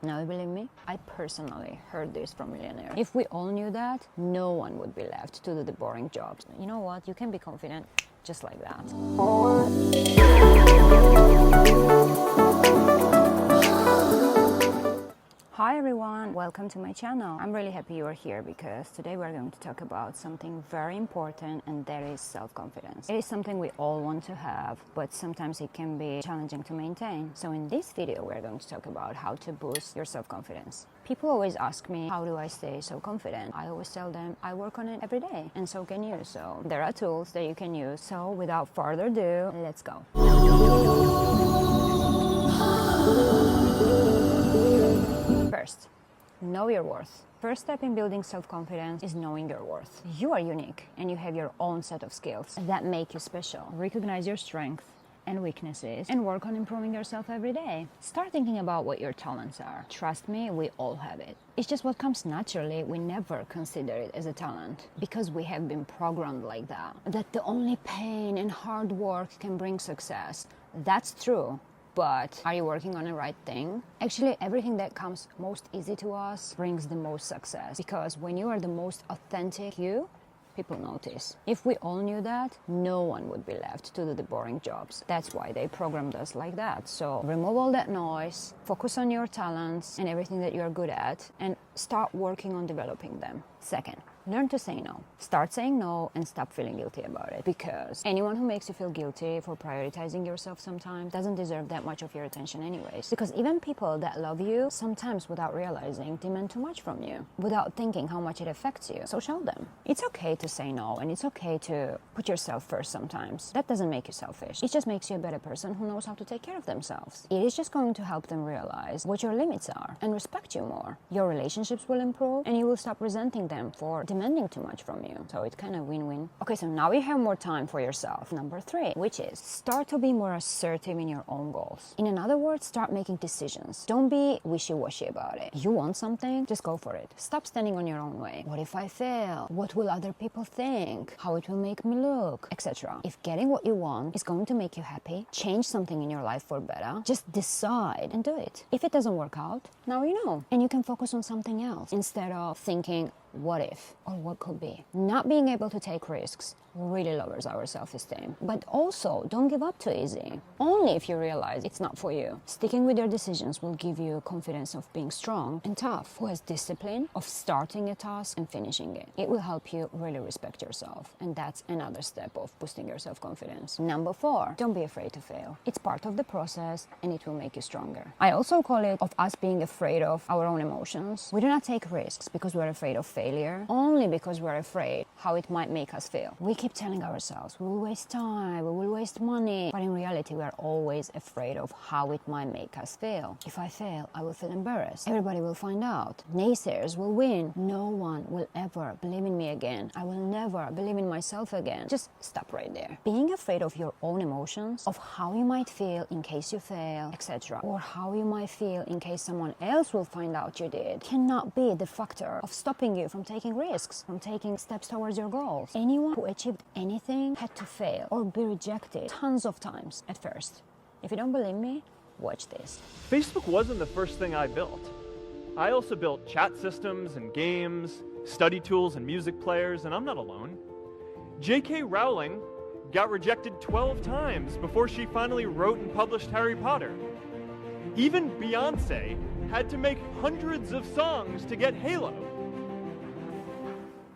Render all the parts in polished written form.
Now, you believe me? I personally heard this from millionaires. If we all knew that, no one would be left to do the boring jobs. You know what? You can be confident just like that. Hi everyone, welcome to my channel. I'm really happy you are here because today we're going to talk about something very important, and that is self-confidence. It is something we all want to have, but sometimes it can be challenging to maintain. So in this video we're going to talk about how to boost your self-confidence. People always ask me, how do I stay so confident? I always tell them I work on it every day, and so can you. So there are tools that you can use. So without further ado, let's go. First, know your worth. First step in building self-confidence is knowing your worth. You are unique and you have your own set of skills that make you special. Recognize your strengths and weaknesses and work on improving yourself every day. Start thinking about what your talents are. Trust me, we all have it. It's just what comes naturally. We never consider it as a talent because we have been programmed like that. That the only pain and hard work can bring success. That's true. But are you working on the right thing? Actually, everything that comes most easy to us brings the most success, because when you are the most authentic you, people notice. If we all knew that, no one would be left to do the boring jobs. That's why they programmed us like that. So remove all that noise, focus on your talents and everything that you're good at, and start working on developing them. Second, learn to say no. Start saying no and stop feeling guilty about it, because anyone who makes you feel guilty for prioritizing yourself sometimes doesn't deserve that much of your attention anyways. Because even people that love you, sometimes without realizing, demand too much from you, without thinking how much it affects you. So show them. It's okay to say no, and it's okay to put yourself first sometimes. That doesn't make you selfish. It just makes you a better person who knows how to take care of themselves. It is just going to help them realize what your limits are and respect you more. Your relationships will improve and you will stop resenting them for demanding too much from you. So it's kind of win-win. Okay, so now you have more time for yourself. Number 3, which is start to be more assertive in your own goals. In other words, start making decisions. Don't be wishy-washy about it. You want something, just go for it. Stop standing on your own way. What if I fail? What will other people think? How it will make me look? Etc. If getting what you want is going to make you happy, change something in your life for better, just decide and do it. If it doesn't work out, now you know. And you can focus on something else instead of thinking, what if or what could be. Not being able to take risks really lowers our self-esteem. But also, don't give up too easy. Only if you realize it's not for you. Sticking with your decisions will give you confidence of being strong and tough, who has discipline of starting a task and finishing it. It will help you really respect yourself, and that's another step of boosting your self-confidence. Number 4, don't be afraid to fail. It's part of the process and it will make you stronger. I also call it of us being afraid of our own emotions. We do not take risks because we're afraid of failure, only because we're afraid how it might make us feel. We keep telling ourselves we will waste time, we will waste money, but in reality we are always afraid of how it might make us feel. If I fail, I will feel embarrassed. Everybody will find out. Naysayers will win. No one will ever believe in me again. I will never believe in myself again. Just stop right there. Being afraid of your own emotions, of how you might feel in case you fail, etc., or how you might feel in case someone else will find out you did, cannot be the factor of stopping you from taking risks, from taking steps towards your goals. Anyone who achieved anything had to fail or be rejected tons of times at first. If you don't believe me, watch this. Facebook wasn't the first thing I built. I also built chat systems and games, study tools and music players, and I'm not alone. J.K. Rowling got rejected 12 times before she finally wrote and published Harry Potter. Even Beyonce had to make hundreds of songs to get Halo.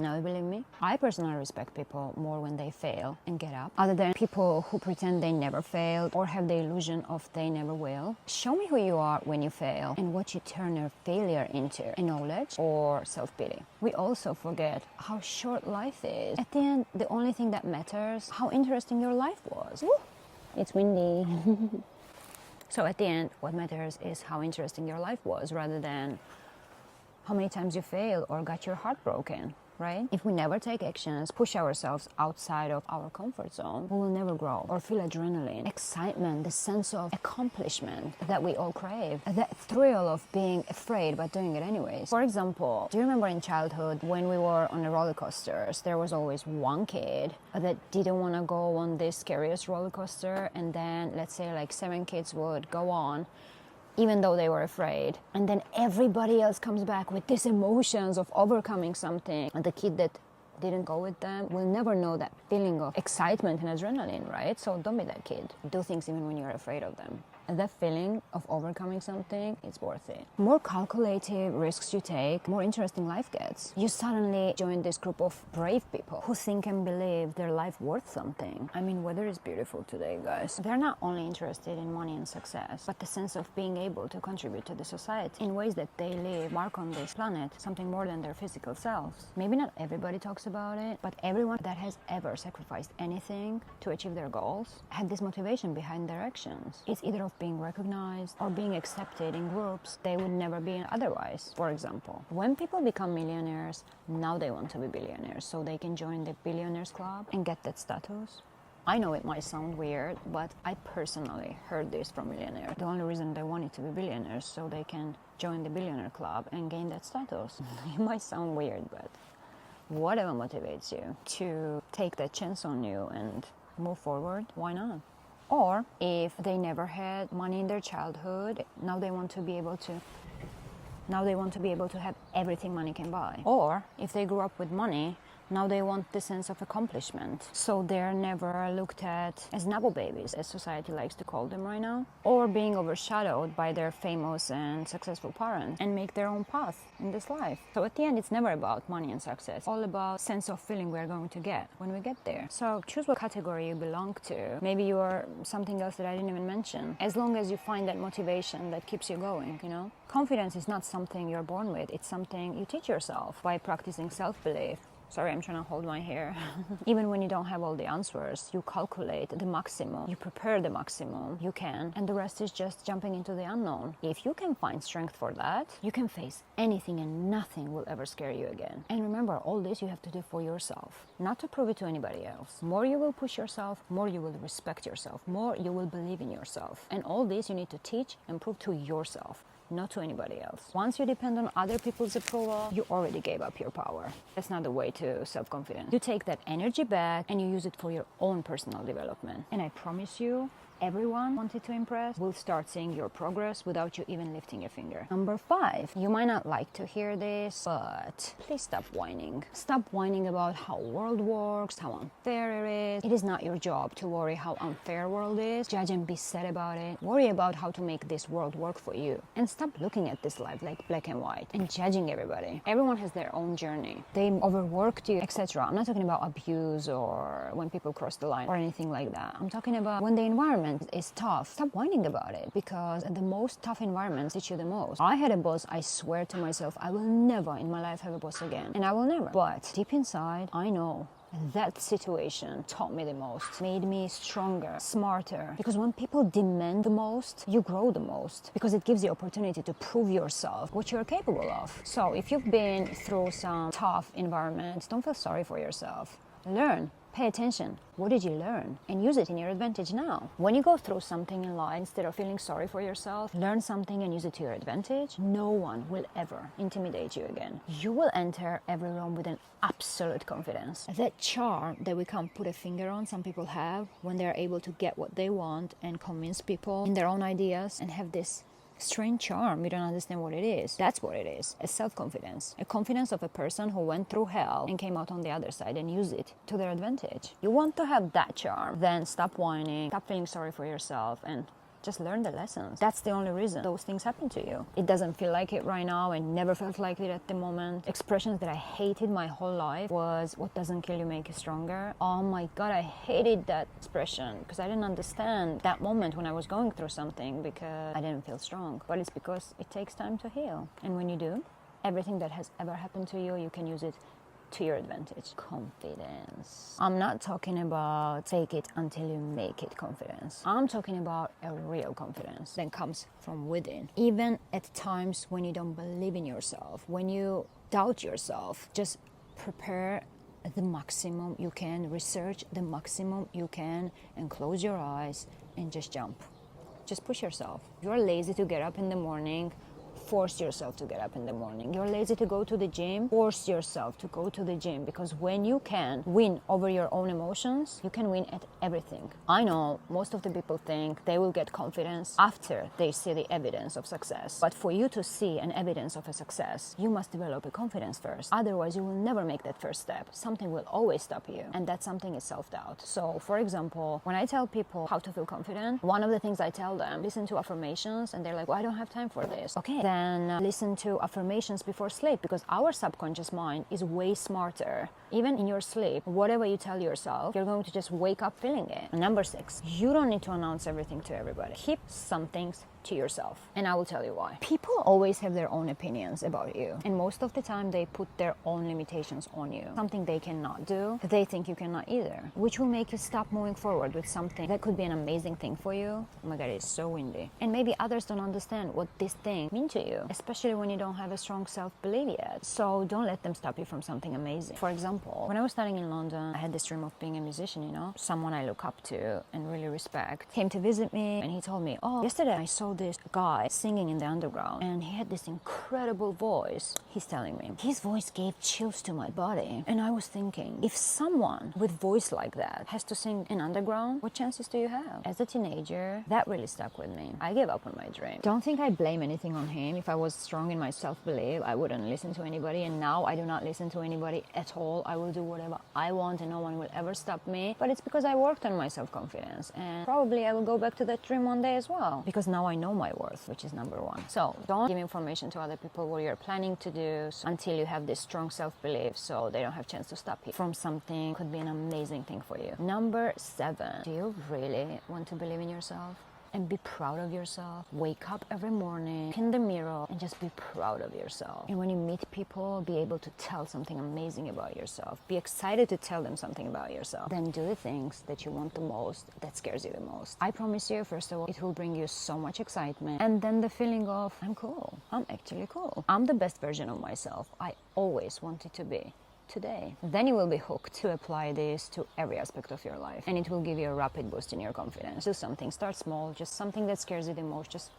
Now, you believe me? I personally respect people more when they fail and get up, other than people who pretend they never failed or have the illusion of they never will. Show me who you are when you fail and what you turn your failure into, a knowledge or self-pity. We also forget how short life is. At the end, the only thing that matters, how interesting your life was. Woo! It's windy. So at the end, what matters is how interesting your life was, rather than how many times you failed or got your heart broken. Right? If we never take actions, push ourselves outside of our comfort zone, we will never grow or feel adrenaline, excitement, the sense of accomplishment that we all crave, that thrill of being afraid but doing it anyways. For example, do you remember in childhood when we were on the roller coasters, there was always one kid that didn't want to go on this scariest roller coaster, and then let's say like 7 kids would go on. even though they were afraid. And then everybody else comes back with these emotions of overcoming something. And the kid that didn't go with them will never know that feeling of excitement and adrenaline, right? So don't be that kid. Do things even when you're afraid of them. And that feeling of overcoming something, it's worth it. More calculated risks you take, more interesting life gets. You suddenly join this group of brave people who think and believe their life worth something. I mean, weather is beautiful today, guys. They're not only interested in money and success, but the sense of being able to contribute to the society in ways that they leave mark on this planet, something more than their physical selves. Maybe not everybody talks about it, but everyone that has ever sacrificed anything to achieve their goals had this motivation behind their actions. It's either of being recognized or being accepted in groups they would never be in otherwise. For example, when people become millionaires, now they want to be billionaires so they can join the billionaires club and get that status. I know it might sound weird, but I personally heard this from millionaires. The only reason they wanted to be billionaires so they can join the billionaire club and gain that status. It might sound weird, but whatever motivates you to take that chance on you and move forward, why not? Or if they never had money in their childhood, now they want to be able to have everything money can buy. Or if they grew up with money, now they want the sense of accomplishment. So they're never looked at as Nabo babies, as society likes to call them right now. Or being overshadowed by their famous and successful parents and make their own path in this life. So at the end, it's never about money and success. It's all about sense of feeling we're going to get when we get there. So choose what category you belong to. Maybe you are something else that I didn't even mention. As long as you find that motivation that keeps you going, you know? Confidence is not something you're born with. It's something you teach yourself by practicing self-belief. Sorry, I'm trying to hold my hair. Even when you don't have all the answers, you calculate the maximum, you prepare the maximum you can, and the rest is just jumping into the unknown. If you can find strength for that, you can face anything and nothing will ever scare you again. And remember, all this you have to do for yourself, not to prove it to anybody else. More you will push yourself, more you will respect yourself, more you will believe in yourself. And all this you need to teach and prove to yourself, not to anybody else. Once you depend on other people's approval, you already gave up your power. That's not the way to self-confidence. You take that energy back and you use it for your own personal development. And I promise you, everyone wanted to impress will start seeing your progress without you even lifting a finger. Number 5, you might not like to hear this, but please stop whining. Stop whining about how world works, how unfair it is. It is not your job to worry how unfair world is. Judge and be sad about it. Worry about how to make this world work for you. And stop looking at this life like black and white and judging everybody. Everyone has their own journey. They overworked you, etc. I'm not talking about abuse or when people cross the line or anything like that. I'm talking about when the environment is tough. Stop whining about it, because the most tough environments teach you the most. I had a boss, I swear to myself, I will never in my life have a boss again. And I will never. But deep inside, I know that situation taught me the most, made me stronger, smarter. Because when people demand the most, you grow the most. Because it gives you opportunity to prove yourself what you're capable of. So if you've been through some tough environments, don't feel sorry for yourself. Learn. Pay attention. What did you learn? And use it in your advantage now. When you go through something in life, instead of feeling sorry for yourself, learn something and use it to your advantage. No one will ever intimidate you again. You will enter every room with an absolute confidence. That charm that we can't put a finger on, some people have when they're able to get what they want and convince people in their own ideas and have this strange charm. You don't understand what it is. That's what it is. A self-confidence. A confidence of a person who went through hell and came out on the other side and used it to their advantage. You want to have that charm, then stop whining, stop feeling sorry for yourself, and just learn the lessons. That's the only reason those things happen to you. It doesn't feel like it right now and never felt like it at the moment. Expressions that I hated my whole life was, what doesn't kill you make you stronger. Oh my God, I hated that expression because I didn't understand that moment when I was going through something, because I didn't feel strong. But it's because it takes time to heal. And when you do, everything that has ever happened to you, you can use it to your advantage. Confidence. I'm not talking about take it until you make it confidence. I'm talking about a real confidence that comes from within. Even at times when you don't believe in yourself, when you doubt yourself, just prepare the maximum you can, research the maximum you can, and close your eyes and just jump. Just push yourself. If you're lazy to get up in the morning, force yourself to get up in the morning. You're lazy to go to the gym, force yourself to go to the gym, because when you can win over your own emotions, you can win at everything. I know most of the people think they will get confidence after they see the evidence of success. But for you to see an evidence of a success, you must develop a confidence first. Otherwise, you will never make that first step. Something will always stop you. And that something is self-doubt. So, for example, when I tell people how to feel confident, one of the things I tell them, listen to affirmations, and they're like, well, I don't have time for this. Okay, then listen to affirmations before sleep, because our subconscious mind is way smarter. Even in your sleep, whatever you tell yourself, you're going to just wake up feeling it. Number 6, you don't need to announce everything to everybody. Keep some things to yourself. And I will tell you why. People always have their own opinions about you. And most of the time they put their own limitations on you. Something they cannot do, they think you cannot either. Which will make you stop moving forward with something that could be an amazing thing for you. Oh my God, it's so windy. And maybe others don't understand what this thing means to you, especially when you don't have a strong self-belief yet. So don't let them stop you from something amazing. For example, when I was studying in London, I had this dream of being a musician, you know? Someone I look up to and really respect came to visit me, and he told me, oh, yesterday I saw this guy singing in the underground, and he had this incredible voice. He's telling me his voice gave chills to my body. And I was thinking, if someone with voice like that has to sing in underground, what chances do you have? As a teenager, that really stuck with me. I gave up on my dream. Don't think I blame anything on him. If I was strong in my self-belief, I wouldn't listen to anybody, and now I do not listen to anybody at all. I will do whatever I want and no one will ever stop me. But it's because I worked on my self-confidence, and probably I will go back to that dream one day as well, because now I know my worth, which is number 1. So don't give information to other people what you're planning to do until you have this strong self-belief, so they don't have a chance to stop you from something. Could be an amazing thing for you. Number 7, do you really want to believe in yourself? And be proud of yourself. Wake up every morning, look in the mirror, and just be proud of yourself. And when you meet people, be able to tell something amazing about yourself. Be excited to tell them something about yourself. Then do the things that you want the most, that scares you the most. I promise you, first of all, it will bring you so much excitement. And then the feeling of, I'm cool. I'm actually cool. I'm the best version of myself I always wanted to be. Today. Then you will be hooked to apply this to every aspect of your life, and it will give you a rapid boost in your confidence. Do something, start small, just something that scares you the most, just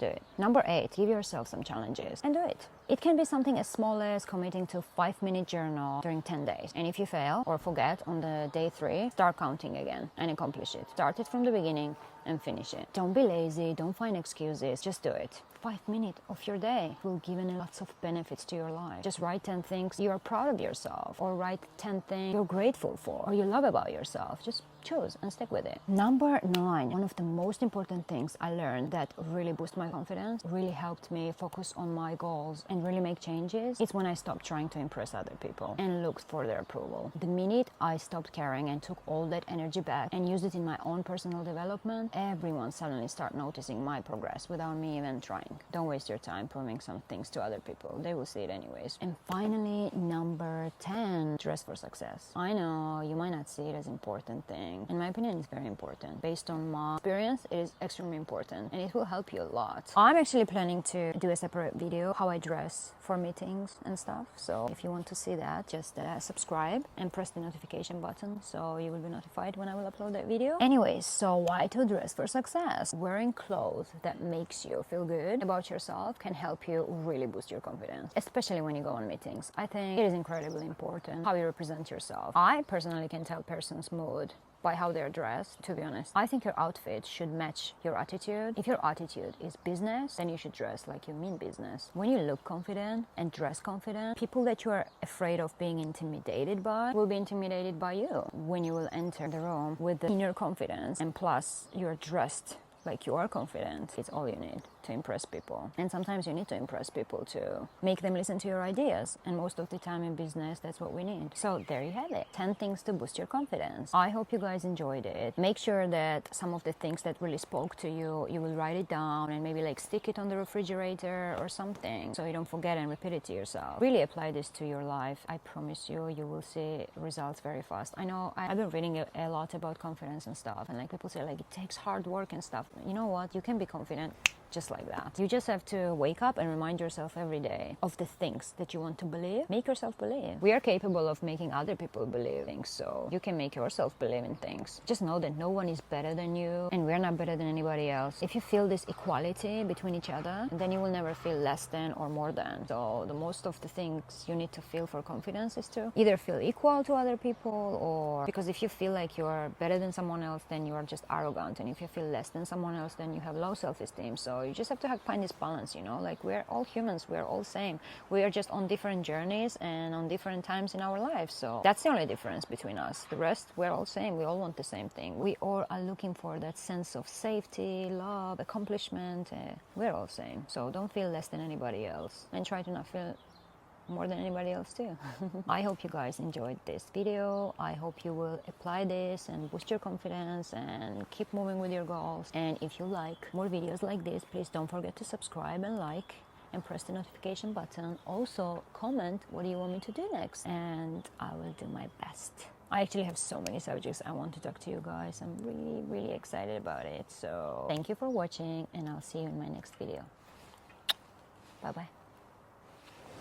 do it. Number 8, give yourself some challenges and do it. It can be something as small as committing to 5-minute journal during 10 days. And if you fail or forget on the day 3, start counting again and accomplish it. Start it from the beginning and finish it. Don't be lazy, don't find excuses, just do it. 5 minutes of your day will give you lots of benefits to your life. Just write 10 things you are proud of yourself, or write 10 things you're grateful for or you love about yourself. Just choose and stick with it. Number 9, one of the most important things I learned that really boosted my confidence, really helped me focus on my goals and really make changes, is when I stopped trying to impress other people and looked for their approval. The minute I stopped caring and took all that energy back and used it in my own personal development, everyone suddenly started noticing my progress without me even trying. Don't waste your time proving some things to other people. They will see it anyways. And finally, number 10, dress for success. I know you might not see it as an important thing. In my opinion, it's very important. Based on my experience, it is extremely important, and it will help you a lot. I'm actually planning to do a separate video how I dress for meetings and stuff. So if you want to see that, just subscribe and press the notification button so you will be notified when I will upload that video. Anyways, so why to dress for success? Wearing clothes that makes you feel good about yourself can help you really boost your confidence, especially when you go on meetings. I think it is incredibly important how you represent yourself. I personally can tell a person's mood by how they're dressed, to be honest. I think your outfit should match your attitude. If your attitude is business, then you should dress like you mean business. When you look confident and dress confident, people that you are afraid of being intimidated by will be intimidated by you. When you will enter the room with the inner confidence, and plus you're dressed like you are confident, it's all you need to impress people. And sometimes you need to impress people to make them listen to your ideas, and most of the time in business that's what we need. So there you have it, 10 things to boost your confidence. I hope you guys enjoyed it. Make sure that some of the things that really spoke to you, you will write it down and maybe like stick it on the refrigerator or something so you don't forget and repeat it to yourself. Really apply this to your life. I promise you, you will see results very fast. I know I've been reading a lot about confidence and stuff, and like people say like it takes hard work and stuff. You know what, you can be confident just like that. You just have to wake up and remind yourself every day of the things that you want to believe. Make yourself believe. We are capable of making other people believe things, so you can make yourself believe in things. Just know that no one is better than you, and we're not better than anybody else. If you feel this equality between each other, then you will never feel less than or more than. So the most of the things you need to feel for confidence is to either feel equal to other people, or because if you feel like you're better than someone else, then you are just arrogant, and if you feel less than someone else, then you have low self-esteem. So you just have to find this balance, you know, like we're all humans, we're all same. We are just on different journeys and on different times in our lives. So that's the only difference between us. The rest, we're all same. We all want the same thing. We all are looking for that sense of safety, love, accomplishment. We're all same. So don't feel less than anybody else, and try to not feel more than anybody else too. I hope you guys enjoyed this video. I hope you will apply this and boost your confidence and keep moving with your goals. And if you like more videos like this, please don't forget to subscribe and like and press the notification button. Also comment what do you want me to do next, and I will do my best. I actually have so many subjects I want to talk to you guys. I'm really excited about it. So thank you for watching, and I'll see you in my next video. Bye bye.